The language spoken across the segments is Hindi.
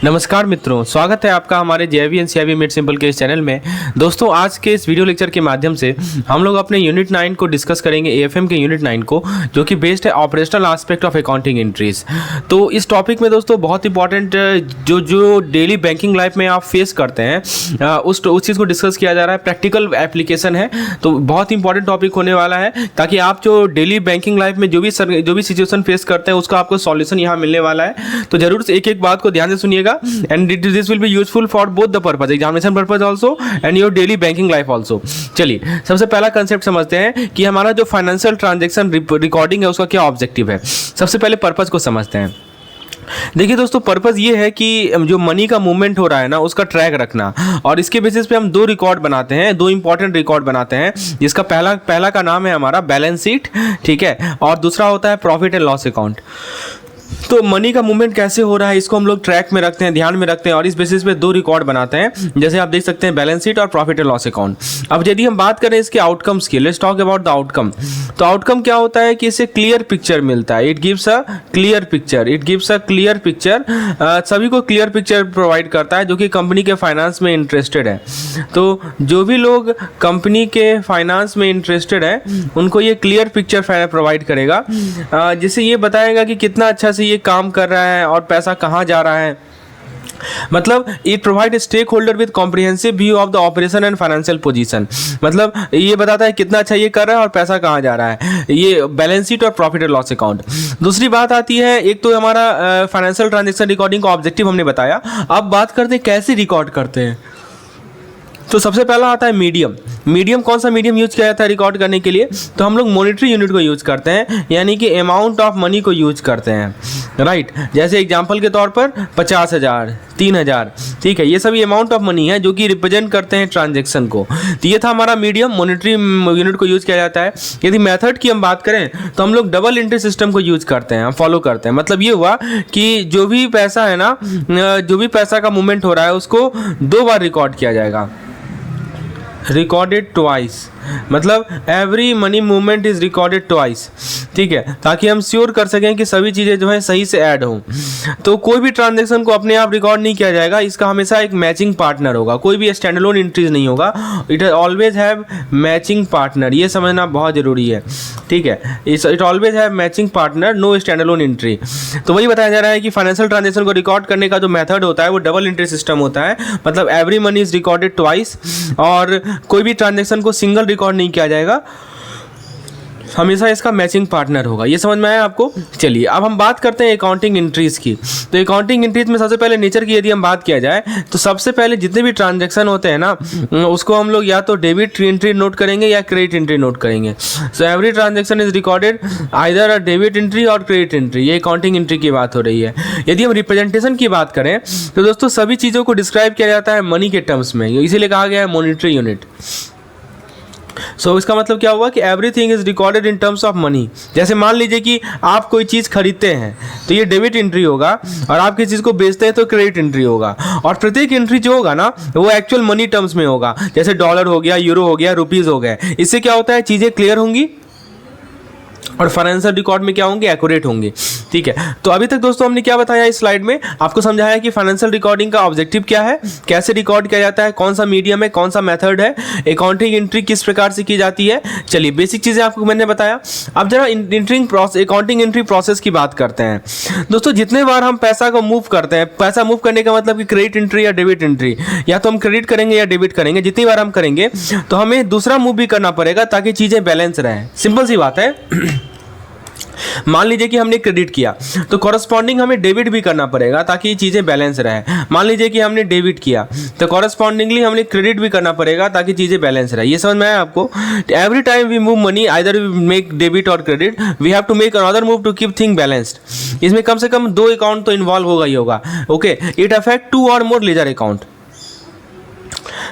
नमस्कार मित्रों, स्वागत है आपका हमारे JIB and CIB made simple के इस चैनल में। दोस्तों, आज के इस वीडियो लेक्चर के माध्यम से हम लोग अपने यूनिट 9 को डिस्कस करेंगे, एएफएम के यूनिट 9 को, जो कि बेस्ड है operational aspect of accounting entries. तो इस टॉपिक में दोस्तों बहुत इंपॉर्टेंट जो डेली बैंकिंग लाइफ में आप फेस करते हैं उस चीज़ को डिस्कस किया जा रहा है। प्रैक्टिकल एप्लीकेशन है, तो बहुत इंपॉर्टेंट टॉपिक होने वाला है, ताकि आप जो डेली बैंकिंग लाइफ में जो भी सिचुएशन फेस करते हैं उसका आपको सॉल्यूशन यहाँ मिलने वाला है। तो जरूर से एक एक बात को ध्यान से सुनिएगा, and this will be useful for both the purpose, examination purpose also and your daily banking life also। चलिए, सबसे पहला कंसेप्ट समझते हैं कि हमारा जो फाइनेंशियल ट्रांजैक्शन रिकॉर्डिंग है उसका क्या ऑब्जेक्टिव है। सबसे पहले पर्पस को समझते हैं। देखिए दोस्तों, पर्पस ये है कि जो मनी का मूवमेंट हो रहा है ना उसका ट्रैक रखना, और इसके बेसिस पे हम दो रिकॉर्ड बनाते हैं, दो इंपॉर्टेंट रिकॉर्ड बनाते हैं, जिसका पहला का नाम है हमारा बैलेंस शीट, ठीक है, और दूसरा होता है प्रॉफिट एंड लॉस अकाउंट। तो मनी का मूवमेंट कैसे हो रहा है इसको हम लोग ट्रैक में रखते हैं, ध्यान में रखते हैं, और इस बेसिस पे दो रिकॉर्ड बनाते हैं, जैसे आप देख सकते हैं बैलेंस शीट और प्रॉफिट एंड लॉस अकाउंट। अब यदि हम बात करें इसके आउटकम्स की, let's talk about the outcome. तो आउटकम क्या होता है कि इससे क्लियर पिक्चर मिलता है, it gives a clear picture, सभी को क्लियर पिक्चर प्रोवाइड करता है जो कि कंपनी के फाइनेंस में इंटरेस्टेड है। तो जो भी लोग कंपनी के फाइनेंस में इंटरेस्टेड है उनको ये क्लियर पिक्चर प्रोवाइड करेगा, जिससे ये बताएगा कि कितना अच्छा से ये काम कर रहा है और पैसा कहाँ जा रहा है। मतलब it provide stakeholder with comprehensive view of the operation and financial position. मतलब ये बताता है कितना अच्छा ये कर रहा है और पैसा कहाँ जा रहा है, ये बैलेंस शीट और प्रॉफिट एंड लॉस अकाउंट। दूसरी बात आती है, एक तो हमारा फाइनेंशियल ट्रांजैक्शन रिकॉर्डिंग का ऑब्जेक्टिव हमने बताया। अब बात करते हैं कैसे रिकॉर्ड करते हैं। तो सबसे पहला आता है मीडियम कौन सा मीडियम यूज किया जाता है रिकॉर्ड करने के लिए? तो हम लोग मॉनेटरी यूनिट को यूज करते हैं, यानी कि अमाउंट ऑफ मनी को यूज करते हैं, राइट। जैसे एग्जांपल के तौर पर 50,000, 3,000, ठीक है, ये सभी अमाउंट ऑफ मनी है जो कि रिप्रेजेंट करते हैं ट्रांजेक्शन को। तो ये था हमारा मीडियम, मॉनेटरी यूनिट को यूज किया जाता है। यदि मेथड की हम बात करें तो हम लोग डबल एंट्री सिस्टम को यूज करते हैं, फॉलो करते हैं। मतलब ये हुआ कि जो भी पैसा है ना, जो भी पैसा का मूवमेंट हो रहा है उसको दो बार रिकॉर्ड किया जाएगा, रिकॉर्डेड ट्वाइस। मतलब every money movement is recorded twice, ठीक है, ताकि हम श्योर कर सकें कि सभी चीज़ें जो है सही से ऐड हों। तो कोई भी ट्रांजैक्शन को अपने आप रिकॉर्ड नहीं किया जाएगा, इसका हमेशा एक मैचिंग पार्टनर होगा, कोई भी स्टैंड अलोन एंट्रीज नहीं होगा, it always have matching partner. ये समझना बहुत जरूरी है, ठीक है, it always have matching partner, know stand alone entry. तो वही बताया जा रहा है कि फाइनेंशियल ट्रांजैक्शन को रिकॉर्ड करने का जो मेथड होता है वो डबल एंट्री सिस्टम होता है। मतलब every money is recorded twice, और कोई भी ट्रांजैक्शन को सिंगल रिकॉर्ड नहीं किया जाएगा, हमेशा इसका मैचिंग पार्टनर होगा। ये समझ में आया आपको? चलिए, अब हम बात करते हैं अकाउंटिंग एंट्रीज की। तो अकाउंटिंग एंट्रीज में सबसे पहले नेचर की यदि हम बात किया जाए तो सबसे पहले जितने भी ट्रांजैक्शन होते हैं ना उसको हम लोग या तो डेबिट एंट्री नोट करेंगे या क्रेडिट एंट्री नोट करेंगे। So every transaction is recorded either a debit entry और क्रेडिट एंट्री। ये अकाउंटिंग एंट्री की बात हो रही है। यदि हम रिप्रेजेंटेशन की बात करें तो दोस्तों सभी चीज़ों को डिस्क्राइब किया जाता है मनी के टर्म्स में, इसीलिए कहा गया है मॉनेटरी यूनिट। सो इसका मतलब क्या हुआ कि everything is recorded in terms of money. जैसे मान लीजिए कि आप कोई चीज़ खरीदते हैं तो ये डेबिट एंट्री होगा, और आप किसी चीज़ को बेचते हैं तो क्रेडिट एंट्री होगा, और प्रत्येक एंट्री जो होगा ना वो एक्चुअल मनी टर्म्स में होगा। जैसे डॉलर हो गया, यूरो हो गया, रुपीज़ हो गए। इससे क्या होता है, चीज़ें क्लियर होंगी और फाइनेंशियल रिकॉर्ड में क्या होंगे, एक्यूरेट होंगे, ठीक है। तो अभी तक दोस्तों हमने क्या बताया इस स्लाइड में, आपको समझाया कि फाइनेंशियल रिकॉर्डिंग का ऑब्जेक्टिव क्या है, कैसे रिकॉर्ड किया जाता है, कौन सा मीडियम है, कौन सा मेथड है, अकाउंटिंग एंट्री किस प्रकार से की जाती है। चलिए, बेसिक चीज़ें आपको मैंने बताया। अब जरा अकाउंटिंग एंट्री प्रोसेस की बात करते हैं। दोस्तों, जितने बार हम पैसा को मूव करते हैं, पैसा मूव करने का मतलब कि क्रेडिट एंट्री या डेबिट एंट्री, या तो हम क्रेडिट करेंगे या डेबिट करेंगे, जितनी बार हम करेंगे तो हमें दूसरा मूव भी करना पड़ेगा ताकि चीज़ें बैलेंस रहें। सिंपल सी बात है। मान लीजिए कि हमने क्रेडिट किया तो कॉरस्पॉन्डिंग हमें डेबिट भी करना पड़ेगा ताकि ये चीज़ें बैलेंस रहे। मान लीजिए कि हमने डेबिट किया तो कॉरस्पॉन्डिंगली हमने क्रेडिट भी करना पड़ेगा ताकि चीज़ें बैलेंस रहे। ये समझ में आया आपको? Every time we move money, either we make debit और credit, we have to make another move to keep thing balanced. इसमें कम से कम दो अकाउंट तो इन्वॉल्व होगा ही होगा। ओके, इट अफेक्ट टू और मोर लेजर अकाउंट।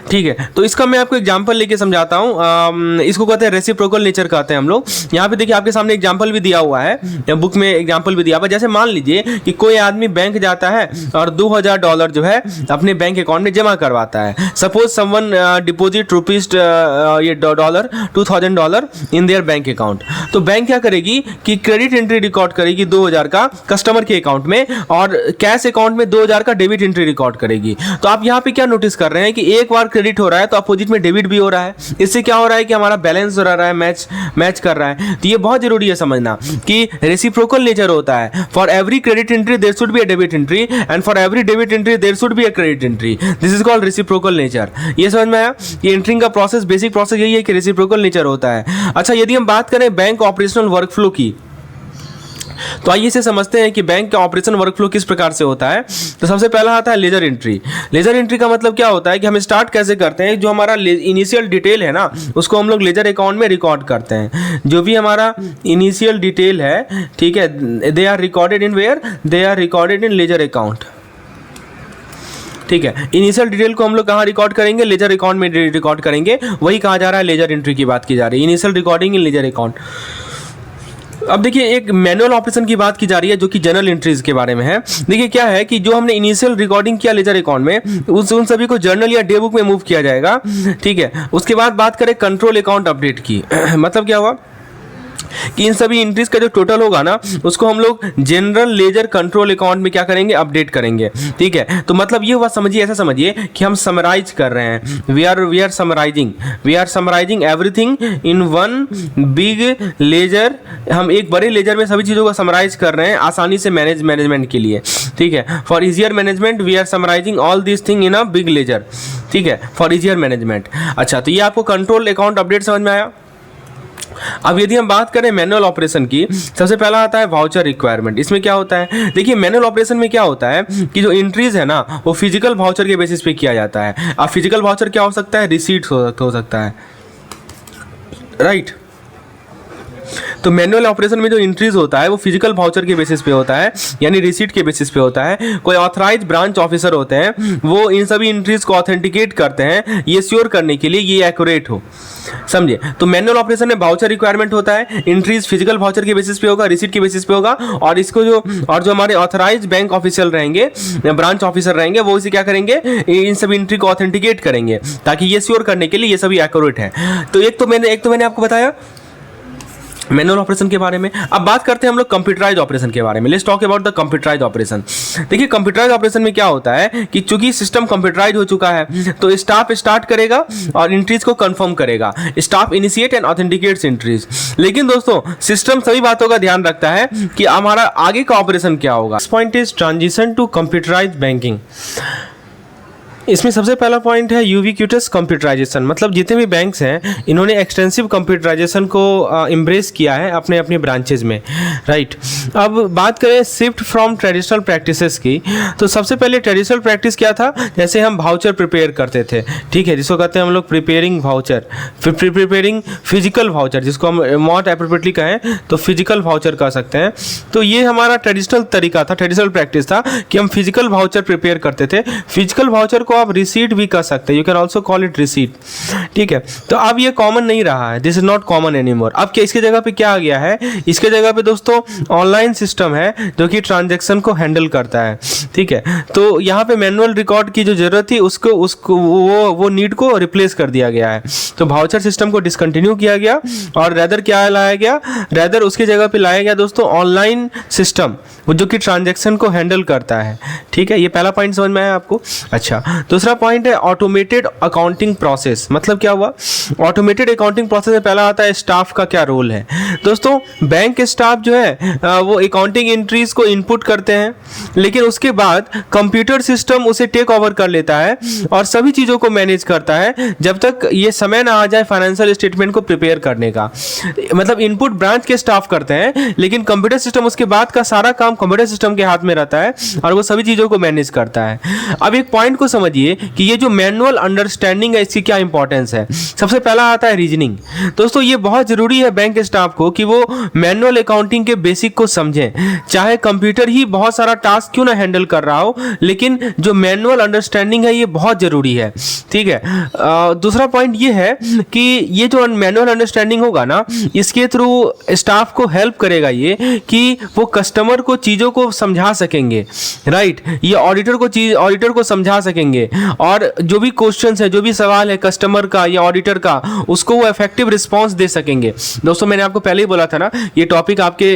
ठीक है, तो इसका मैं आपको एग्जांपल लेके समझाता हूँ। इसको कहते हैं रेसिप्रोकल नेचर कहते हैं हम लोग। यहाँ पे देखिए आपके सामने एग्जांपल भी दिया हुआ है, बुक में एग्जांपल भी दिया हुआ है। जैसे मान लीजिए कि कोई आदमी बैंक जाता है और $2000 जो है अपने बैंक अकाउंट में जमा करवाता है। सपोज समवन डिपॉजिट रुपीज ये $2000 इन देयर बैंक अकाउंट। तो बैंक क्या करेगी कि क्रेडिट एंट्री रिकॉर्ड करेगी 2000 का कस्टमर के अकाउंट में, और कैश अकाउंट में 2000 का डेबिट एंट्री रिकॉर्ड करेगी। तो आप यहाँ पे क्या नोटिस कर रहे हैं कि एक बार क्रेडिट हो रहा है तो अपोजिट में डेबिट भी हो रहा है। इससे क्या हो रहा है कि हमारा बैलेंस हो रहा है, मैच कर रहा है। तो ये बहुत जरूरी है समझना कि रेसिप्रोकल नेचर होता है। For every credit entry there should be a debit entry and for every debit entry there should be a credit entry. This is called reciprocal nature. ये समझ में आया? ये एंट्रिंग का प्रोसेस, बेसिक प्रोसेस यही है कि रेसिप्रोकल नेचर होता है। अच्छा, यदि हम बात करें बैंक ऑपरेशनल वर्कफ्लो की, तो आइए इसे समझते हैं कि बैंक का ऑपरेशन वर्कफ्लो किस प्रकार से होता है। तो सबसे पहला आता है लेजर एंट्री। लेजर एंट्री का मतलब क्या होता है कि हम स्टार्ट कैसे करते हैं, जो हमारा इनिशियल डिटेल है ना उसको हम लोग लेजर अकाउंट में रिकॉर्ड करते हैं। जो भी हमारा इनिशियल डिटेल है, ठीक है, they are recorded in where, they are recorded in ledger account. ठीक है, इनिशियल डिटेल को हम लोग कहाँ रिकॉर्ड करेंगे? लेजर अकाउंट में रिकॉर्ड करेंगे। वही कहा जा रहा है, लेजर एंट्री की बात की जा रही है, initial recording in ledger account. अब देखिए एक मैनुअल ऑपरेशन की बात की जा रही है जो कि जनरल एंट्रीज के बारे में है। देखिए क्या है कि जो हमने इनिशियल रिकॉर्डिंग किया लेजर अकाउंट में, उन सभी को जर्नल या डे बुक में मूव किया जाएगा। ठीक है, उसके बाद बात करें कंट्रोल अकाउंट अपडेट की। मतलब क्या हुआ कि इन सभी एंट्रीज का जो टोटल होगा ना उसको हम लोग जनरल लेजर कंट्रोल अकाउंट में क्या करेंगे? अपडेट करेंगे। ठीक है, तो मतलब ये हुआ, समझिए, ऐसा समझिए कि हम समराइज कर रहे हैं। We are summarising everything in one big ledger. हम एक बड़े लेजर में सभी चीज़ों को समराइज कर रहे हैं आसानी से मैनेजमेंट के लिए। ठीक है, for easier management we are summarising all this thing in a big ledger. ठीक है, फॉर इजियर मैनेजमेंट। अच्छा, तो ये आपको कंट्रोल अकाउंट अपडेट समझ में आया। अब यदि हम बात करें मैनुअल ऑपरेशन की, सबसे पहला आता है वाउचर रिक्वायरमेंट। इसमें क्या होता है? देखिए मैनुअल ऑपरेशन में क्या होता है कि जो एंट्रीज है ना वो फिजिकल वाउचर के बेसिस पे किया जाता है। अब फिजिकल वाउचर क्या हो सकता है? रिसीट्स हो सकता है, राइट। तो मैनुअल ऑपरेशन में जो एंट्रीज होता है वो फिजिकल वाउचर के बेसिस पे होता है, यानी रिसीट के बेसिस पे होता है। कोई ऑथराइज ब्रांच ऑफिसर होते हैं, वो इन सभी एंट्रीज को ऑथेंटिकेट करते हैं, ये श्योर करने के लिए ये एक्यूरेट हो। समझे? तो मैनुअल ऑपरेशन में वाउचर रिक्वायरमेंट होता है, एंट्रीज फिजिकल वाउचर के बेसिस पे होगा, रिसीट के बेसिस पे होगा, और इसको जो हमारे ऑथराइज बैंक ऑफिशियल रहेंगे, ब्रांच ऑफिसर रहेंगे, वो इसे क्या करेंगे? इन सभी एंट्री को ऑथेंटिकेट करेंगे ताकि ये श्योर करने के लिए ये सभी एक्यूरेट है। तो एक तो मैंने आपको बताया मैनुअल ऑपरेशन के बारे में। अब बात करते हैं हम लोग कंप्यूटराइज ऑपरेशन के बारे में। Let's talk about the computerise operation. देखिए कंप्यूटराइज ऑपरेशन में क्या होता है कि चूंकि सिस्टम कंप्यूटराइज हो चुका है तो स्टाफ स्टार्ट करेगा और एंट्रीज को कंफर्म करेगा। Staff initiate and authenticates entries. लेकिन दोस्तों सिस्टम सभी बातों का ध्यान रखता है कि हमारा आगे का ऑपरेशन क्या होगा। Point is transition to computerise banking. इसमें सबसे पहला पॉइंट है यूबीक्यूटस कंप्यूटराइजेशन। मतलब जितने भी बैंक्स हैं इन्होंने एक्सटेंसिव कंप्यूटराइजेशन को एम्ब्रेस किया है अपने अपने ब्रांचेज में, राइट। अब बात करें शिफ्ट फ्रॉम ट्रेडिशनल प्रैक्टिसेस की, तो सबसे पहले ट्रेडिशनल प्रैक्टिस क्या था? जैसे हम वाउचर प्रिपेयर करते थे, ठीक है, जिसको कहते हैं हम लोग preparing voucher, preparing physical voucher, जिसको हम मोर एप्रोप्रिएटली कहें तो फिजिकल वाउचर कह सकते हैं। तो ये हमारा ट्रेडिशनल तरीका था, ट्रेडिशनल प्रैक्टिस था कि हम फिजिकल वाउचर प्रिपेयर करते थे। फिजिकल वाउचर आप रिसीट भी कर सकते हैं, you can also call it receipt, ठीक है। तो अब ये कॉमन नहीं रहा है, this is not common anymore. अब क्या इसके जगह पे क्या आ गया है? इसके जगह पे दोस्तों ऑनलाइन सिस्टम है जो कि ट्रांजैक्शन को हैंडल करता है, ठीक है। तो यहाँ पे मैनुअल रिकॉर्ड की जो जरूरत थी उसको वो नीड को रिप्लेस कर दिया गया है। तो वाउचर सिस्टम को डिसकंटिन्यू किया गया और रेदर क्या लाया गया? रेदर उसके जगह पे लाया गया दोस्तों ऑनलाइन सिस्टम जो कि ट्रांजैक्शन को हैंडल करता है, ठीक है। ये पहला पॉइंट समझ में आया आपको? अच्छा, दूसरा पॉइंट है ऑटोमेटेड अकाउंटिंग प्रोसेस। मतलब क्या हुआ? ऑटोमेटेड अकाउंटिंग प्रोसेस में पहला आता है स्टाफ का क्या रोल है। दोस्तों बैंक के स्टाफ जो है वो अकाउंटिंग एंट्रीज को इनपुट करते हैं, लेकिन उसके बाद कंप्यूटर सिस्टम उसे टेक ओवर कर लेता है और सभी चीज़ों को मैनेज करता है जब तक ये समय ना आ जाए फाइनेंशियल स्टेटमेंट को प्रिपेयर करने का। मतलब इनपुट ब्रांच के स्टाफ करते हैं, लेकिन कंप्यूटर सिस्टम उसके बाद का सारा काम कंप्यूटर सिस्टम के हाथ में रहता है और वो सभी चीज़ों को मैनेज करता है। अब एक पॉइंट को समझिए समझिए कि ये जो मैनुअल अंडरस्टैंडिंग है इसकी क्या इंपॉर्टेंस है। सबसे पहला आता है रीजनिंग। दोस्तों ये बहुत ज़रूरी है बैंक स्टाफ को कि वो मैनुअल अकाउंटिंग के बेसिक को समझें। चाहे कंप्यूटर ही बहुत सारा टास्क क्यों ना हैंडल कर रहा हो, लेकिन जो मैनुअल अंडरस्टैंडिंग है ये बहुत ज़रूरी है। ठीक है। दूसरा पॉइंट ये है कि ये जो मैनुअल अंडरस्टैंडिंग होगा ना, इसके थ्रू स्टाफ को हेल्प करेगा ये कि वो कस्टमर को चीज़ों को समझा सकेंगे। राइट, ये ऑडिटर को समझा सकेंगे और जो भी क्वेश्चंस है, जो भी सवाल है कस्टमर का या ऑडिटर का, उसको वो इफेक्टिव रिस्पांस दे सकेंगे। दोस्तों मैंने आपको पहले ही बोला था ना, ये टॉपिक आपके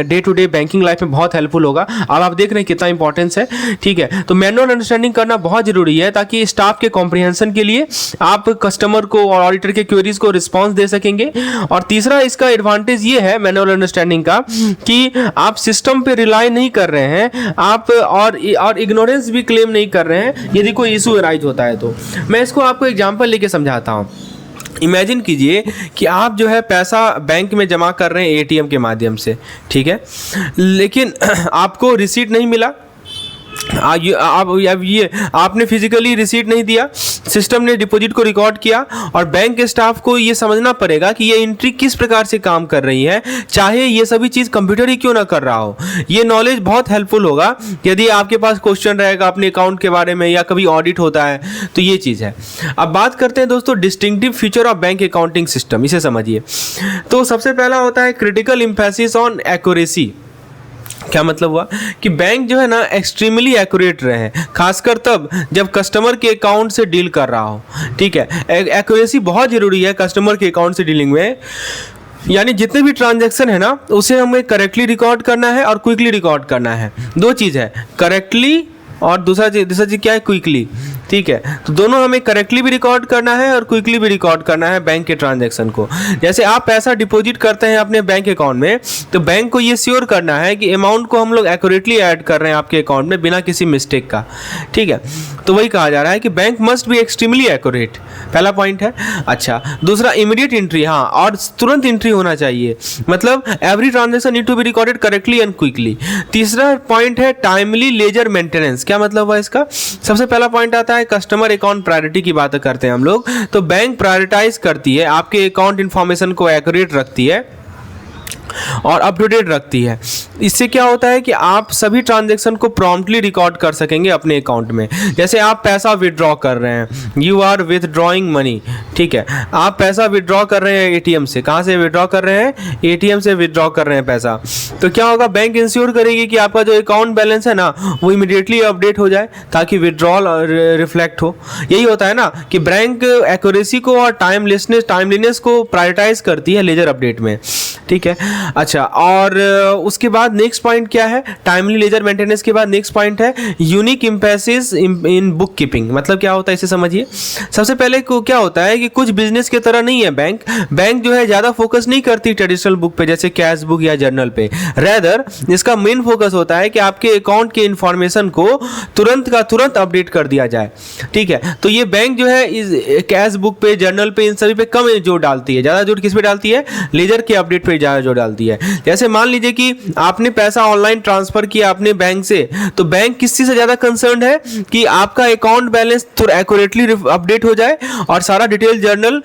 day to day banking life में बहुत हेल्पफुल होगा। अब आप देख रहे हैं कितना इंपॉर्टेंस है। ठीक है, तो मैनुअल अंडरस्टैंडिंग करना बहुत जरूरी है ताकि स्टाफ के कॉम्प्रिहेंशन के लिए आप कस्टमर को और ऑडिटर के क्वेरीज को रिस्पांस दे सकेंगे। और तीसरा इसका एडवांटेज ये है मैनुअल अंडरस्टैंडिंग का कि आप सिस्टम पे रिलाई नहीं कर रहे हैं, आप और इग्नोरेंस भी क्लेम नहीं कर रहे हैं यदि कोई इशू अराइज होता है। तो मैं इसको आपको एग्जांपल लेके समझाता हूँ। इमेजिन कीजिए कि आप जो है पैसा बैंक में जमा कर रहे हैं एटीएम के माध्यम से। ठीक है, लेकिन आपको रिसीट नहीं मिला। ये आपने फिजिकली रिसीट नहीं दिया, सिस्टम ने डिपॉजिट को रिकॉर्ड किया और बैंक के स्टाफ को ये समझना पड़ेगा कि ये एंट्री किस प्रकार से काम कर रही है, चाहे ये सभी चीज़ कंप्यूटर ही क्यों ना कर रहा हो। ये नॉलेज बहुत हेल्पफुल होगा यदि आपके पास क्वेश्चन रहेगा अपने अकाउंट के बारे में या कभी ऑडिट होता है तो ये चीज़ है। अब बात करते हैं दोस्तों distinctive feature of bank accounting system, इसे समझिए। तो सबसे पहला होता है क्रिटिकल एम्फेसिस ऑन एक्यूरेसी। क्या मतलब हुआ कि बैंक जो है ना एक्सट्रीमली एक्यूरेट रहे, खासकर तब जब कस्टमर के अकाउंट से डील कर रहा हो। ठीक है, एक्यूरेसी बहुत ज़रूरी है कस्टमर के अकाउंट से डीलिंग में। यानी जितने भी ट्रांजैक्शन है ना उसे हमें करेक्टली रिकॉर्ड करना है और क्विकली रिकॉर्ड करना है। दो चीज़ है, करेक्टली और दूसरा चीज़ क्या है, क्विकली। ठीक है, तो दोनों हमें करेक्टली भी रिकॉर्ड करना है और क्विकली भी रिकॉर्ड करना है बैंक के ट्रांजैक्शन को। जैसे आप पैसा डिपॉजिट करते हैं अपने बैंक अकाउंट में, तो बैंक को ये श्योर करना है कि अमाउंट को हम लोग एक्यूरेटली ऐड कर रहे हैं आपके अकाउंट में बिना किसी मिस्टेक का। ठीक है, तो वही कहा जा रहा है कि bank must be extremely accurate, पहला पॉइंट है। अच्छा, दूसरा इमीडिएट एंट्री, हाँ, और तुरंत एंट्री होना चाहिए, मतलब every transaction need to be recorded correctly and quickly. तीसरा पॉइंट है टाइमली लेजर मेंटेनेंस। क्या मतलब है इसका? सबसे पहला पॉइंट आता है कस्टमर अकाउंट प्रायोरिटी की बात करते हैं हम लोग, तो बैंक प्रायोरिटाइज करती है, आपके अकाउंट इंफॉर्मेशन को एक्यूरेट रखती है और अप टू डेट रखती है। इससे क्या होता है कि आप सभी ट्रांजैक्शन को प्रॉम्प्टली रिकॉर्ड कर सकेंगे अपने अकाउंट में। जैसे आप पैसा विदड्रॉ कर रहे हैं, यू आर विदड्रॉइंग मनी। ठीक है, आप पैसा विदड्रॉ कर रहे हैं एटीएम से। कहाँ से विदड्रॉ कर रहे हैं? एटीएम से विदड्रॉ कर रहे हैं पैसा। तो क्या होगा, बैंक इंश्योर करेगी कि आपका जो अकाउंट बैलेंस है ना वो इमीडिएटली अपडेट हो जाए ताकि विदड्रॉल रिफ्लेक्ट हो। यही होता है ना कि बैंक एक्यूरेसी को और टाइमलीनेस को प्रायोरिटाइज करती है लेजर अपडेट में। ठीक है, अच्छा, और उसके बाद नेक्स्ट पॉइंट क्या है? टाइमली लेजर मेंटेनेंस के बाद नेक्स्ट पॉइंट है unique emphasis in book keeping. मतलब क्या होता है इसे समझिए। सबसे पहले को क्या होता है कि कुछ बिजनेस की तरह नहीं है बैंक जो है ज़्यादा फोकस नहीं करती ट्रेडिशनल बुक पे जैसे कैश बुक या जर्नल पे। रेदर इसका मेन फोकस होता है कि आपके अकाउंट के इंफॉर्मेशन को तुरंत का तुरंत अपडेट कर दिया जाए। ठीक है, तो ये बैंक जो है इस कैश बुक पे, जर्नल पे, इन सभी पे कम जोर डालती है। ज़्यादा जोर किस पे डालती है? लेजर के अपडेट पे ज़्यादा जोर डालती है। जैसे मान लीजिए कि आपने पैसा ऑनलाइन ट्रांसफर किया अपने बैंक से, तो बैंक किस चीज से ज्यादा कंसर्न है कि आपका अकाउंट बैलेंस थोड़ा एक्यूरेटली अपडेट हो जाए और सारा डिटेल जर्नल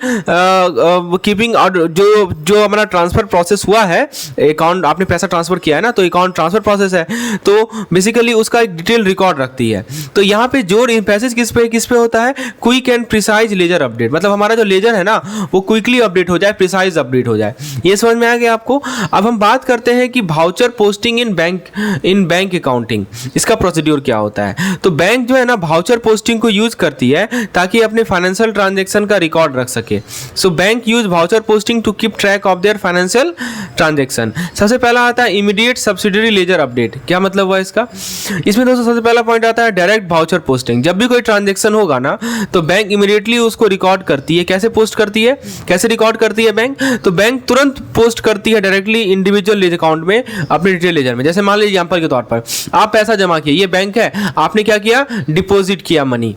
कीपिंग और जो हमारा ट्रांसफर प्रोसेस हुआ है, अकाउंट आपने पैसा ट्रांसफर किया है ना, तो अकाउंट ट्रांसफर प्रोसेस है, तो बेसिकली उसका एक डिटेल रिकॉर्ड रखती है। तो यहाँ पे जोर एम्फेसिस किस पे होता है? Quick and precise ledger update. मतलब हमारा जो लेजर है ना वो क्विकली अपडेट हो जाए, प्रिसाइज अपडेट हो जाए। ये समझ में आ गया आपको? अब हम बात करते हैं कि voucher posting in bank accounting, इसका प्रोसीड्यूर क्या होता है। तो बैंक जो है ना वाउचर पोस्टिंग को यूज करती है ताकि अपने फाइनेंशियल ट्रांजैक्शन का रिकॉर्ड रख सके। So bank use voucher posting to keep track of their financial transaction. सबसे पहला आता है इमीडिएट सब्सिडरी लेजर अपडेट। क्या मतलब हुआ इसका? इसमें दोस्तों सबसे पहला पॉइंट आता है डायरेक्ट वाउचर पोस्टिंग। जब भी कोई ट्रांजैक्शन होगा ना तो बैंक इमीडिएटली उसको रिकॉर्ड करती है। कैसे पोस्ट करती है, कैसे रिकॉर्ड करती है बैंक? तो बैंक तुरंत पोस्ट करती है डायरेक्टली इंडिविजुअल लेजर अकाउंट में, अपने डिटेल लेजर में। जैसे मान लीजिए एग्जांपल के तौर पर आप पैसा जमा किए, ये बैंक है, आपने क्या किया? डिपॉजिट किया मनी।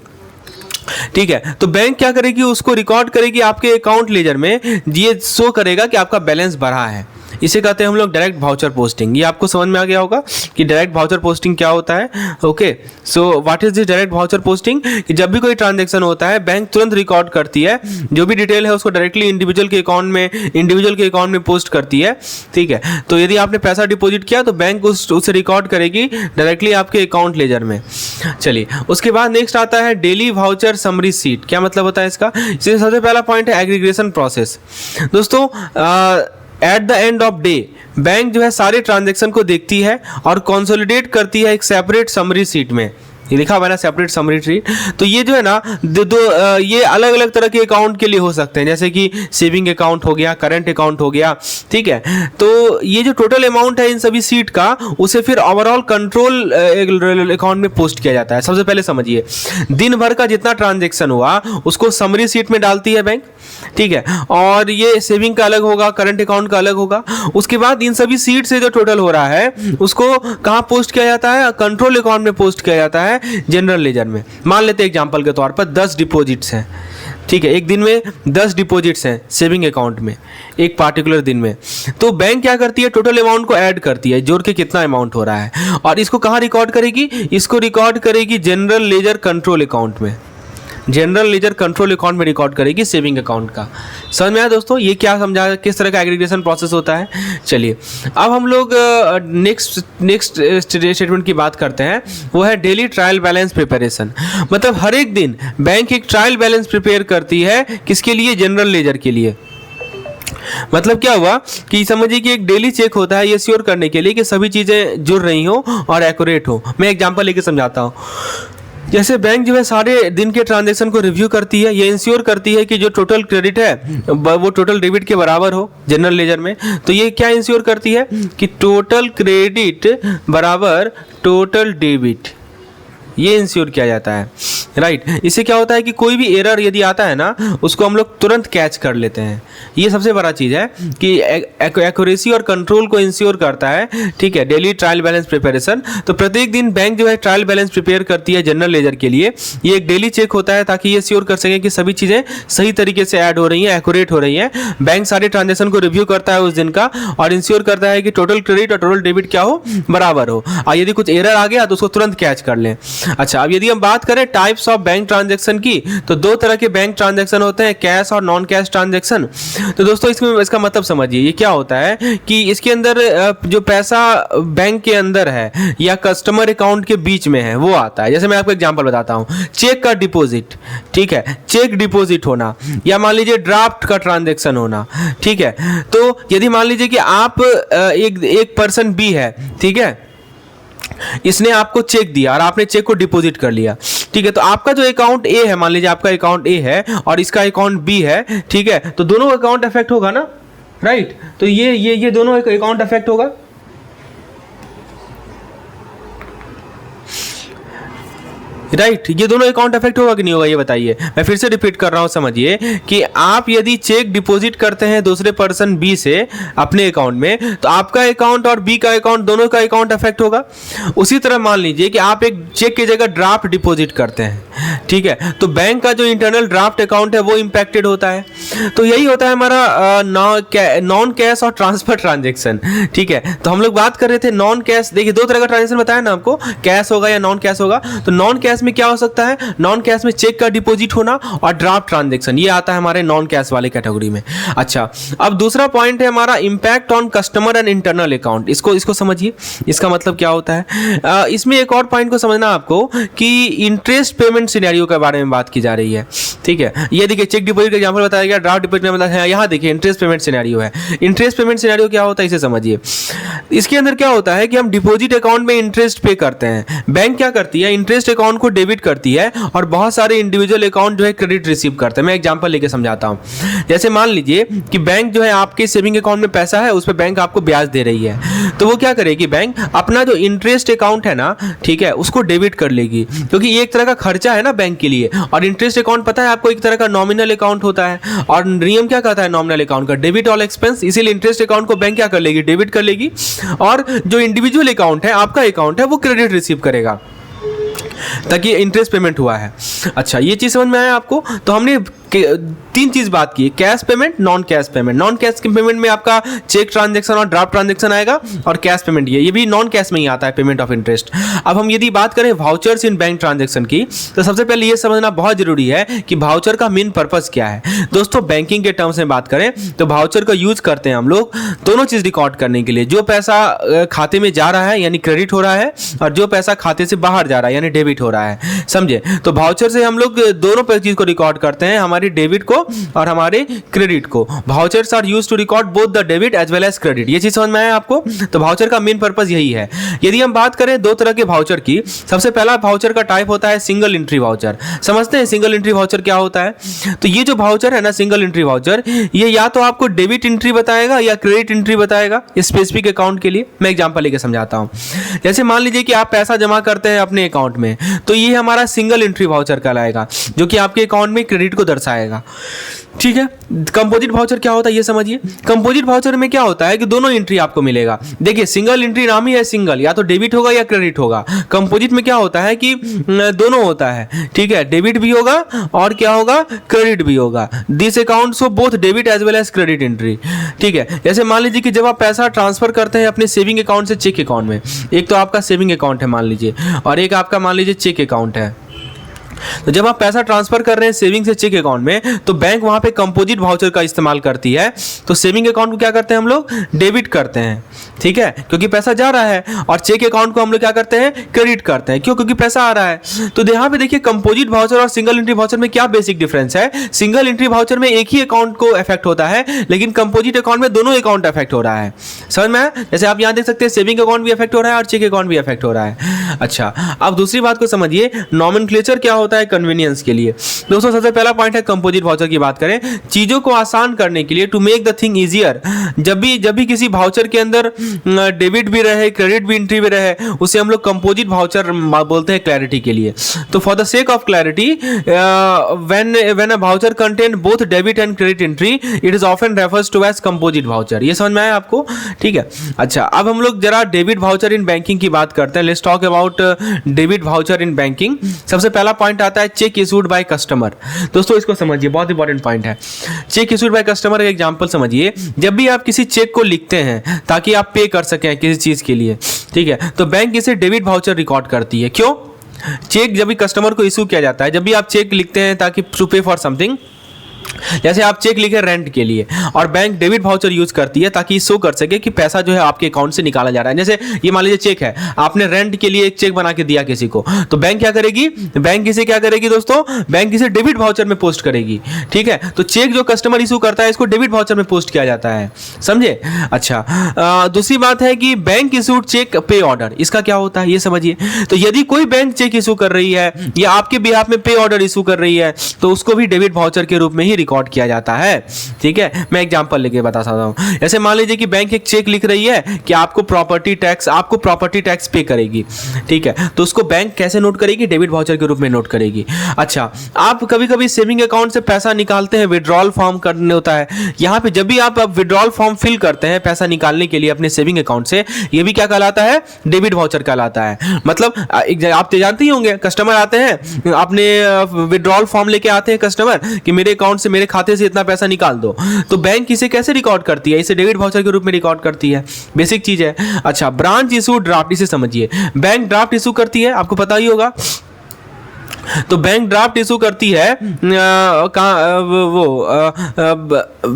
ठीक है, तो बैंक क्या करेगी? उसको रिकॉर्ड करेगी आपके अकाउंट लेजर में, ये शो करेगा कि आपका बैलेंस बढ़ा है। इसे कहते हैं हम लोग डायरेक्ट वाउचर पोस्टिंग। ये आपको समझ में आ गया होगा कि डायरेक्ट वाउचर पोस्टिंग क्या होता है। Okay, so what is this direct voucher posting? कि जब भी कोई ट्रांजैक्शन होता है बैंक तुरंत रिकॉर्ड करती है, जो भी डिटेल है उसको डायरेक्टली इंडिविजुअल के अकाउंट में पोस्ट करती है। ठीक है, तो यदि आपने पैसा डिपॉजिट किया तो बैंक उसे रिकॉर्ड करेगी डायरेक्टली आपके अकाउंट लेजर में। चलिए, उसके बाद नेक्स्ट आता है डेली वाउचर समरी शीट। क्या मतलब होता है इसका? इसमें सबसे पहला पॉइंट है एग्रीगेशन प्रोसेस। दोस्तों, at the end of day bank जो है सारे ट्रांजैक्शन को देखती है और कंसोलिडेट करती है एक सेपरेट समरी शीट में। ये लिखा हुआ है ना, सेपरेट समरी शीट। तो ये जो है ना ये अलग अलग तरह के अकाउंट के लिए हो सकते हैं, जैसे कि सेविंग अकाउंट हो गया, करंट अकाउंट हो गया। ठीक है, तो ये जो टोटल अमाउंट है इन सभी सीट का, उसे फिर ओवरऑल कंट्रोल अकाउंट में पोस्ट किया जाता है। सबसे पहले समझिए, दिन भर का जितना ट्रांजेक्शन हुआ उसको समरी शीट में डालती है बैंक। ठीक है, और ये सेविंग का अलग होगा, करंट अकाउंट का अलग होगा। उसके बाद इन सभी सीट से जो टोटल हो रहा है उसको कहाँ पोस्ट किया जाता है? कंट्रोल अकाउंट में पोस्ट किया जाता है, जनरल लेजर में। मान लेते हैं एग्जांपल के तौर पर 10 डिपॉजिट्स हैं। ठीक है, एक दिन में 10 डिपॉजिट्स हैं सेविंग अकाउंट में, एक पार्टिकुलर दिन में। तो बैंक क्या करती है? टोटल अमाउंट को ऐड करती है, जोड़ के कितना अमाउंट हो रहा है, और इसको कहाँ रिकॉर्ड करेगी? इसको रिकॉर्ड करेगी जनरल लेजर कंट्रोल अकाउंट में। जनरल लेजर कंट्रोल अकाउंट में रिकॉर्ड करेगी सेविंग अकाउंट का। समझ में आया दोस्तों? ये क्या समझा, किस तरह का एग्रीगेशन प्रोसेस होता है। चलिए, अब हम लोग नेक्स्ट स्टेटमेंट की बात करते हैं, वो है डेली ट्रायल बैलेंस प्रिपरेशन। मतलब हर एक दिन बैंक एक ट्रायल बैलेंस प्रिपेयर करती है, किसके लिए? जनरल लेजर के लिए। मतलब क्या हुआ कि समझिए कि एक डेली चेक होता है ये श्योर करने के लिए कि सभी चीज़ें जुड़ रही हो और एक्यूरेट हो। मैं एग्जांपल लेके समझाता हूँ। जैसे बैंक जो है सारे दिन के ट्रांजैक्शन को रिव्यू करती है, ये इंश्योर करती है कि जो टोटल क्रेडिट है वो टोटल डेबिट के बराबर हो जनरल लेजर में। तो ये क्या इंश्योर करती है कि टोटल क्रेडिट बराबर टोटल डेबिट, ये इंश्योर किया जाता है। राइट, इससे क्या होता है कि कोई भी एरर यदि आता है ना, उसको हम लोग तुरंत कैच कर लेते हैं। ये सबसे बड़ा चीज़ है कि एक्यूरेसी और कंट्रोल को इंश्योर करता है। ठीक है, डेली ट्रायल बैलेंस प्रिपरेशन। तो प्रत्येक दिन बैंक जो है ट्रायल बैलेंस प्रिपेयर करती है जनरल लेजर के लिए। ये एक डेली चेक होता है ताकि ये श्योर कर सके कि सभी चीज़ें सही तरीके से ऐड हो रही हैं, एक्यूरेट हो रही हैं। बैंक सारे ट्रांजेक्शन को रिव्यू करता है उस दिन का और इंश्योर करता है कि टोटल क्रेडिट और टोटल डेबिट क्या हो? बराबर हो। और यदि कुछ एरर आ गया तो उसको तुरंत कैच कर लें। अच्छा, अब यदि हम बात करें टाइप्स ऑफ बैंक ट्रांजैक्शन की, तो दो तरह के बैंक ट्रांजैक्शन होते हैं, कैश और नॉन कैश ट्रांजैक्शन। तो दोस्तों इसका मतलब समझिए, ये क्या होता है कि इसके अंदर जो पैसा बैंक के अंदर है या कस्टमर अकाउंट के बीच में है वो आता है। जैसे मैं आपको एग्जांपल बताता हूं, चेक का डिपॉजिट। ठीक है, चेक डिपॉजिट होना, या मान लीजिए ड्राफ्ट का ट्रांजैक्शन होना। ठीक है, तो यदि मान लीजिए कि आप एक पर्सन बी है, ठीक है, इसने आपको चेक दिया और आपने चेक को डिपॉजिट कर लिया। ठीक है, तो आपका जो अकाउंट ए है, मान लीजिए आपका अकाउंट ए है और इसका अकाउंट बी है। ठीक है, तो दोनों अकाउंट अफेक्ट होगा ना। राइट, तो ये दोनों अकाउंट अफेक्ट होगा। राइट, ये दोनों अकाउंट अफेक्ट होगा कि नहीं होगा, ये बताइए। मैं फिर से रिपीट कर रहा हूं, समझिए कि आप यदि चेक डिपॉजिट करते हैं दूसरे पर्सन बी से अपने अकाउंट में, तो आपका अकाउंट और बी का अकाउंट, दोनों का अकाउंट अफेक्ट होगा। उसी तरह मान लीजिए कि आप एक चेक की जगह ड्राफ्ट डिपॉजिट करते हैं। ठीक है, तो बैंक का जो इंटरनल ड्राफ्ट अकाउंट है वो इंपैक्टेड होता है। तो यही होता है हमारा नॉन कैश और ट्रांसफर ट्रांजेक्शन। ठीक है, तो हम लोग बात कर रहे थे नॉन कैश। देखिए, दो तरह का ट्रांजेक्शन बताया ना आपको, कैश होगा या नॉन कैश होगा। तो नॉन कैश में क्या हो सकता है? नॉन कैश में चेक का डिपॉजिट होना और ड्राफ्ट ट्रांजैक्शन, ये आता है हमारे नॉन कैश वाले कैटेगरी में। अच्छा, अब दूसरा पॉइंट है हमारा impact on customer and internal account. इसको समझिए, इसका मतलब क्या होता है। इसमें एक और पॉइंट को समझना आपको कि इंटरेस्ट पेमेंट सिनेरियो के बारे में बात की जा रही है। ठीक है, ये देखिए चेक डिपॉजिट का एग्जांपल बताया गया, ड्राफ्ट डिपॉजिट में बताया, यहाँ देखिए इंटरेस्ट पेमेंट सिनेरियो है। इंटरेस्ट पेमेंट सिनेरियो क्या होता है इसे समझिए। इसके अंदर क्या होता है कि हम डिपॉजिट अकाउंट में इंटरेस्ट पे करते हैं। बैंक क्या करती है? इंटरेस्ट अकाउंट को डेबिट करती है और बहुत सारे इंडिविजुअल अकाउंट जो है क्रेडिट रिसीव करते हैं। मैं एग्जांपल लेके समझाता हूं। जैसे मान लीजिए कि बैंक जो है आपके सेविंग अकाउंट में पैसा है, उस पर बैंक आपको ब्याज दे रही है, तो वो क्या करेगी? बैंक अपना जो इंटरेस्ट अकाउंट है ना, ठीक है, उसको डेबिट कर लेगी, क्योंकि ये एक तरह का खर्चा है ना बैंक के लिए। और इंटरेस्ट अकाउंट पता है आपको एक तरह का नॉमिनल अकाउंट होता है, और नियम क्या कहता है नॉमिनल अकाउंट का? Debit all expense. इसीलिए इंटरेस्ट अकाउंट को बैंक क्या कर लेगी? डेबिट कर लेगी, और जो इंडिविजुअल अकाउंट है, आपका अकाउंट है, वो क्रेडिट रिसीव करेगा, ताकि इंटरेस्ट पेमेंट हुआ है। अच्छा, ये चीज समझ में आया आपको? तो हमने तीन चीज बात की, cash payment, non cash payment. Non cash payment में आपका चेक ट्रांजैक्शन और ड्राफ्ट ट्रांजैक्शन आएगा, और कैश पेमेंट ये भी नॉन कैश में ही आता है, पेमेंट ऑफ इंटरेस्ट। अब हम यदि बात करें वाउचर्स इन बैंक ट्रांजैक्शन की, तो सबसे पहले ये समझना बहुत जरूरी है कि वाउचर का मेन पर्पस क्या है। दोस्तों बैंकिंग के टर्म्स में बात करें तो वाउचर का यूज करते हैं हम लोग दोनों चीज रिकॉर्ड करने के लिए। जो पैसा खाते में जा रहा है यानी क्रेडिट हो रहा है, और जो पैसा खाते से बाहर जा रहा है यानी डेबिट हो रहा है, समझे। तो वाउचर से हम लोग दोनों चीज को रिकॉर्ड करते हैं, हमारी डेबिट को और हमारे क्रेडिट को। Vouchers are used to record both the debit as well as credit. ये चीज समझ में आया आपको। तो वाउचर का मेन पर्पस यही है। यदि हम बात करें दो तरह के वाउचर की, सबसे पहला वाउचर का टाइप होता है सिंगल एंट्री वाउचर। समझते हैं सिंगल एंट्री वाउचर क्या होता है। तो ये जो वाउचर है ना, सिंगल एंट्री वाउचर, ये या तो आपको डेबिट एंट्री बताएगा या क्रेडिट एंट्री बताएगा स्पेसिफिक अकाउंट के लिए। मैं एग्जांपल लेके समझाता हूं। जैसे मान लीजिए कि आप पैसा जमा करते हैं अपने अकाउंट में, तो ये हमारा सिंगल एंट्री वाउचर कहलाएगा, जो कि आपके अकाउंट में क्रेडिट को दर्शाएगा। ठीक है। कंपोजिट वाउचर क्या होता है ये समझिए। कंपोजिट वाउचर में क्या होता है कि दोनों एंट्री आपको मिलेगा। देखिए सिंगल एंट्री नाम ही है सिंगल, या तो डेबिट होगा या क्रेडिट होगा। कंपोजिट में क्या होता है कि दोनों होता है, ठीक है, डेबिट भी होगा और क्या होगा, क्रेडिट भी होगा। This account so both debit as well as credit entry. ठीक है। जैसे मान लीजिए कि जब आप पैसा ट्रांसफर करते हैं अपने सेविंग अकाउंट से चेक अकाउंट में, एक तो आपका सेविंग अकाउंट है मान लीजिए, और एक आपका मान लीजिए चेक अकाउंट है। तो जब आप पैसा ट्रांसफर कर रहे हैं सेविंग से चेक अकाउंट में, तो बैंक वहां पे कंपोजिट वाउचर का इस्तेमाल करती है। तो सेविंग अकाउंट को क्या करते हैं हम लोग, डेबिट करते हैं, ठीक है, क्योंकि पैसा जा रहा है, और चेक अकाउंट को हम लोग क्या करते हैं, क्रेडिट करते हैं। क्यों, क्योंकि पैसा आ रहा है। तो यहाँ पे देखिए कंपोजिट वाउचर और सिंगल एंट्री वाउचर में क्या बेसिक डिफरेंस है। सिंगल एंट्री वाउचर में एक ही अकाउंट को इफेक्ट होता है, लेकिन कंपोजिट अकाउंट में दोनों अकाउंट इफेक्ट हो रहा है। समझ में आया। जैसे आप यहाँ देख सकते हैं सेविंग अकाउंट भी इफेक्ट हो रहा है और चेक अकाउंट भी इफेक्ट हो रहा है। अच्छा, अब दूसरी बात को समझिए, नॉमेनक्लेचर क्या होता है कन्वीनियंस के लिए। दोस्तों सबसे पहला पॉइंट है कंपोजिट वाउचर की बात करें, चीजों को आसान करने के लिए, to make the thing easier. जब भी किसी वाउचर के अंदर डेबिट भी रहे, क्रेडिट भी एंट्री भी रहे, उसे हम लोग कंपोजिट वाउचर बोलते हैं क्लैरिटी के लिए। तो for the sake of clarity, when a voucher contain both debit and credit entry, it is often refers to as composite voucher. ये समझ में आया आपको, ठीक है। अच्छा, अब हम लोग जरा डेबिट वाउचर इन बैंकिंग की बात करते हैं। Let's talk about debit voucher in banking. सबसे पहला पॉइंट आता है चेक इशूड बाय कस्टमर। दोस्तों इसको समझिए, बहुत इंपॉर्टेंट पॉइंट है। चेक इशूड बाय कस्टमर का एग्जांपल समझिए। जब भी आप किसी चेक को लिखते हैं ताकि आप पे कर सकें किसी चीज के लिए, ठीक है, तो बैंक इसे डेबिट वाउचर रिकॉर्ड करती है। क्यों, चेक जब भी कस्टमर को इशू किया जाता है, जब भी आप चेक लिखते हैं ताकि टू पे फॉर समथिंग, जैसे आप चेक लिखे रेंट के लिए, और बैंक डेबिट वाउचर यूज करती है ताकि शो कर सके कि पैसा जो है आपके अकाउंट से निकाला जा रहा है। जैसे ये मान लीजिए चेक है, आपने रेंट के लिए एक चेक बना के दिया किसी को, तो बैंक क्या करेगी, बैंक इसे क्या करेगी दोस्तों, बैंक इसे डेबिट वाउचर में पोस्ट करेगी। ठीक है। तो चेक जो कस्टमर इशू करता है इसको डेबिट वाउचर में पोस्ट किया जाता है, समझे। अच्छा, दूसरी बात है कि बैंक इशूड चेक पे ऑर्डर, इसका क्या होता है ये समझिए। तो यदि कोई बैंक चेक इशू कर रही है या आपके बिहाफ में पे ऑर्डर इशू कर रही है, तो उसको भी डेबिट वाउचर के रूप में ही रिकॉर्ड किया जाता है। ठीक है। मैं एग्जांपल लेके बता सकता हूं। जैसे मान लीजिए कि बैंक एक चेक लिख रही है कि आपको प्रॉपर्टी टैक्स पे करेगी, ठीक है, तो उसको बैंक कैसे नोट करेगी, डेबिट वाउचर के रूप में नोट करेगी। अच्छा, आप कभी कभी सेविंग अकाउंट से पैसा निकालते हैं, विड्रॉल फॉर्म करने होता है। यहां पे जब भी आप विड्रॉल फॉर्म फिल करते हैं पैसा निकालने के लिए अपने सेविंग अकाउंट से, ये भी क्या कहलाता है, डेबिट वाउचर कहलाता है। मतलब आप तो जानते ही होंगे, कस्टमर आते हैं, अपने विड्रॉल फॉर्म लेके आते हैं कस्टमर कि मेरे अकाउंट से, मेरे खाते से इतना पैसा निकाल दो, तो बैंक इसे कैसे रिकॉर्ड करती है, इसे डेबिट वाउचर के रूप में रिकॉर्ड करती है। बेसिक चीज है। अच्छा, ब्रांच इशू ड्राफ्ट, इसे समझिए। बैंक ड्राफ्ट इशू करती है, आपको पता ही होगा। तो बैंक ड्राफ्ट इशू करती है,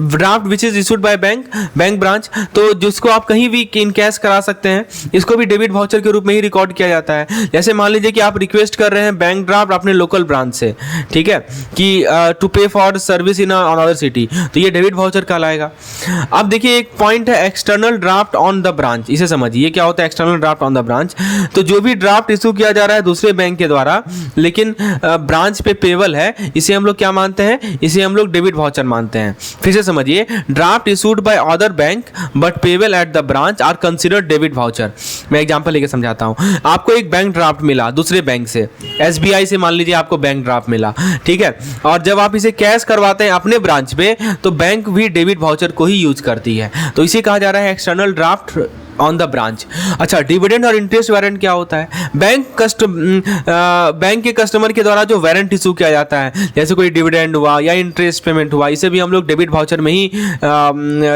draft which is issued by bank branch, तो जिसको आप कहीं भी इन कैश करा सकते हैं, इसको भी डेबिट वाउचर के रूप में ही रिकॉर्ड किया जाता है। जैसे मान लीजिए कि आप रिक्वेस्ट कर रहे हैं बैंक ड्राफ्ट अपने लोकल ब्रांच से, ठीक है, कि टू पे for service in another city, तो ये डेबिट वाउचर कहलाएगा। अब देखिए एक पॉइंट है external draft on the branch, इसे समझिए। ये क्या होता है external draft on the branch, तो जो भी ड्राफ्ट इशू किया जा रहा है दूसरे बैंक के द्वारा, लेकिन ब्रांच पे पेबल है, इसे हम लोग क्या मानते हैं, इसे हम लोग डेबिट वाउचर मानते हैं। फिर से समझिए, draft issued by other bank but payable at the branch are considered debit voucher. मैं एग्जांपल लेके समझाता हूं। आपको एक बैंक ड्राफ्ट मिला दूसरे बैंक से, एसबीआई से मान लीजिए आपको बैंक ड्राफ्ट मिला, ठीक है, और जब आप इसे कैश करवाते हैं अपने ब्रांच पे, तो बैंक भी डेबिट वाउचर को ही यूज करती है। तो इसे कहा जा रहा है external draft on the branch. अच्छा, डिविडेंड और इंटरेस्ट वारंट क्या होता है? बैंक के कस्टमर के द्वारा जो वारंट इशू किया जाता है, जैसे कोई डिविडेंड हुआ या इंटरेस्ट पेमेंट हुआ, इसे भी हम लोग डेबिट वाउचर में ही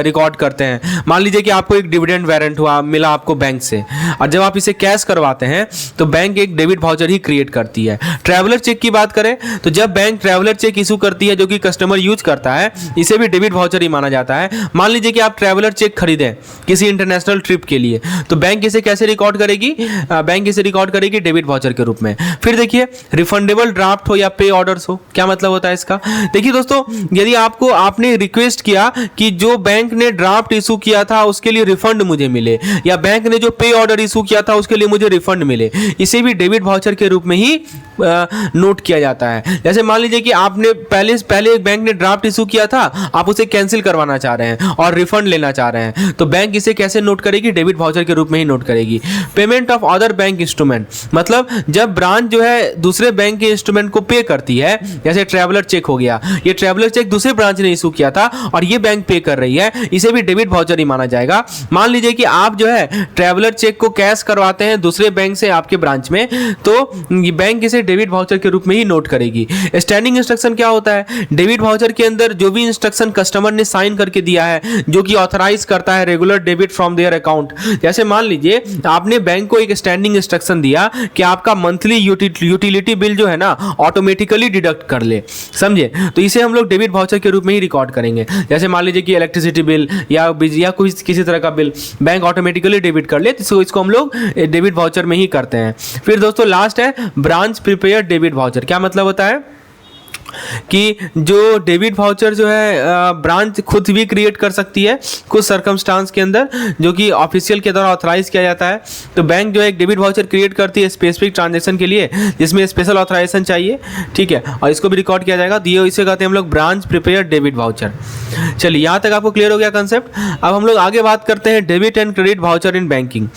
रिकॉर्ड करते हैं। मान लीजिए कि आपको एक डिविडेंड वारंट हुआ, मिला आपको बैंक से, और जब आप इसे कैश करवाते हैं तो बैंक एक डेबिट वाउचर ही क्रिएट करती है। ट्रैवलर चेक की बात करें तो जब बैंक ट्रैवलर चेक इशू करती है जो कि कस्टमर यूज करता है, इसे भी डेबिट वाउचर ही माना जाता है। मान लीजिए कि आप ट्रैवलर चेक खरीदें किसी इंटरनेशनल ट्रिप के लिए, तो बैंक इसे कैसे रिकॉर्ड करेगी? बैंक इसे रिकॉर्ड करेगी डेबिट वाउचर के रूप में। फिर देखिए, रिफंडेबल ड्राफ्ट हो या पे ऑर्डर्स हो, क्या मतलब होता है इसका? देखिए दोस्तों, यदि आपने रिक्वेस्ट किया कि जो बैंक ने ड्राफ्ट इशू किया था उसके लिए रिफंड मुझे मिले, या बैंक ने जो पे ऑर्डर इशू किया था उसके लिए मुझे रिफंड मिले, इसे भी डेबिट वाउचर के रूप में ही नोट किया जाता है। जैसे मान लीजिए कि आपने पहले एक बैंक ने ड्राफ्ट इशू किया था, आप उसे कैंसिल करवाना चाह रहे हैं और रिफंड लेना चाह रहे हैं, तो बैंक इसे कैसे नोट करेगी? डेबिट वाउचर के रूप में ही नोट करेगी। Payment of other bank instrument, मतलब जब ब्रांच जो है दूसरे बैंक के इंस्ट्रूमेंट को पे करती है, जैसे ट्रैवलर चेक हो गया, ये ट्रैवलर चेक दूसरे ब्रांच ने इशू किया था और ये बैंक पे कर रही है, इसे भी डेबिट वाउचर ही माना जाएगा। मान लीजिए कि आप जो है ट्रैवलर चेक को कैश करवाते हैं दूसरे बैंक से आपके ब्रांच में, तो बैंक इसे डेबिट वाउचर के रूप में ही नोट करेगी। स्टैंडिंग इंस्ट्रक्शन क्या होता है? डेबिट वाउचर के अंदर जो भी इंस्ट्रक्शन कस्टमर ने साइन करके दिया है, जो कि ऑथराइज करता है regular debit from their account. जैसे मान लीजिए आपने बैंक को एक स्टैंडिंग इंस्ट्रक्शन दिया कि आपका मंथली यूटिलिटी बिल जो है ना ऑटोमेटिकली डिडक्ट कर ले, समझे? तो इसे हम लोग डेबिट वाउचर के रूप में ही रिकॉर्ड करेंगे। जैसे मान लीजिए कि इलेक्ट्रिसिटी बिल या कोई किसी तरह का बिल बैंक ऑटोमेटिकली डेबिट कर ले, तो इसको हम लोग डेबिट वाउचर में ही करते हैं। फिर दोस्तों लास्ट है ब्रांच प्रिपेयर्ड डेबिट वाउचर। क्या मतलब होता है कि जो डेबिट वाउचर जो है ब्रांच खुद भी क्रिएट कर सकती है कुछ सर्कमस्टांस के अंदर, जो कि ऑफिशियल के द्वारा ऑथराइज किया जाता है। तो बैंक जो है एक डेबिट वाउचर क्रिएट करती है स्पेसिफिक ट्रांजैक्शन के लिए, जिसमें स्पेशल ऑथराइजेशन चाहिए, ठीक है, और इसको भी रिकॉर्ड किया जाएगा। तो ये इसे कहते हैं हम लोग ब्रांच प्रिपेयर डेबिट वाउचर। चलिए, यहाँ तक आपको क्लियर हो गया कंसेप्ट। अब हम लोग आगे बात करते हैं debit and credit voucher in banking.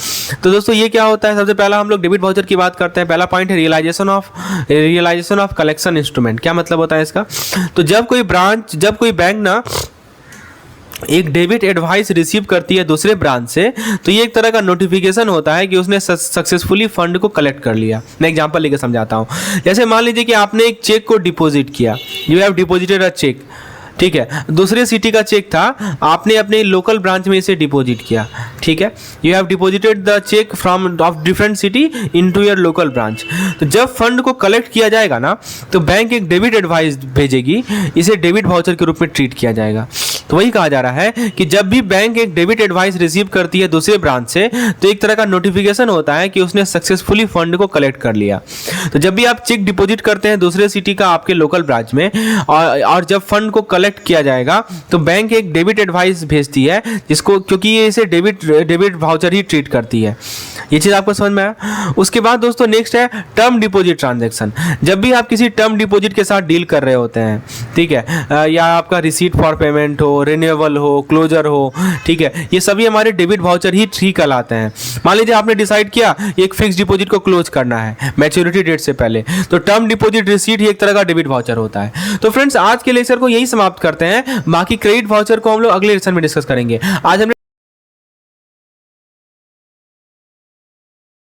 तो दोस्तों ये क्या होता है? सबसे पहला हम लोग डेबिट वाउचर की बात करते हैं। पहला पॉइंट है रियलाइजेशन ऑफ कलेक्शन इंस्ट्रूमेंट। क्या मतलब होता है इसका? तो जब कोई बैंक ना एक डेबिट एडवाइस रिसीव करती है दूसरे ब्रांच से, तो ये एक तरह का नोटिफिकेशन होता है कि उसने सक्सेसफुली फंड को कलेक्ट कर लिया। मैं एग्जांपल लेकर समझाता हूँ। जैसे मान लीजिए कि आपने एक चेक को डिपॉजिट किया, you have deposited a cheque, ठीक है, दूसरे सिटी का चेक था, आपने अपने लोकल ब्रांच में इसे डिपॉजिट किया, ठीक है, you have deposited the cheque from of different city into your local branch. तो जब फंड को कलेक्ट किया जाएगा ना, तो बैंक एक डेबिट एडवाइस भेजेगी, इसे डेबिट वाउचर के रूप में ट्रीट किया जाएगा। तो वही कहा जा रहा है कि जब भी बैंक एक डेबिट एडवाइस रिसीव करती है दूसरे ब्रांच से, तो एक तरह का नोटिफिकेशन होता है कि उसने सक्सेसफुली फंड को कलेक्ट कर लिया। तो जब भी आप चेक डिपॉजिट करते हैं दूसरे सिटी का आपके लोकल ब्रांच में, और जब फंड को कलेक्ट किया जाएगा, तो बैंक एक डेबिट एडवाइस भेजती है, जिसको, क्योंकि ये इसे डेबिट वाउचर ही ट्रीट करती है। ये चीज आपको समझ में आया? उसके बाद दोस्तों नेक्स्ट है टर्म डिपॉजिट ट्रांजैक्शन। जब भी आप किसी टर्म डिपॉजिट के साथ डील कर रहे होते हैं, ठीक है, या आपका रिसीट फॉर पेमेंट हो, रिन्यूएबल हो, क्लोजर हो, ठीक है, ये सभी हमारे डेबिट वाउचर ही ठीक कहलाते हैं। मान लीजिए आपने डिसाइड किया एक फिक्स डिपॉजिट को क्लोज करना है मैच्योरिटी डेट से पहले, तो टर्म डिपॉजिट रिसीट ही एक तरह का डेबिट वाउचर होता है। तो फ्रेंड्स, आज के लेक्चर को यही समाप्त करते हैं। बाकी क्रेडिट वाउचर को हम लोग अगले लेक्चर में डिस्कस करेंगे। आज हमने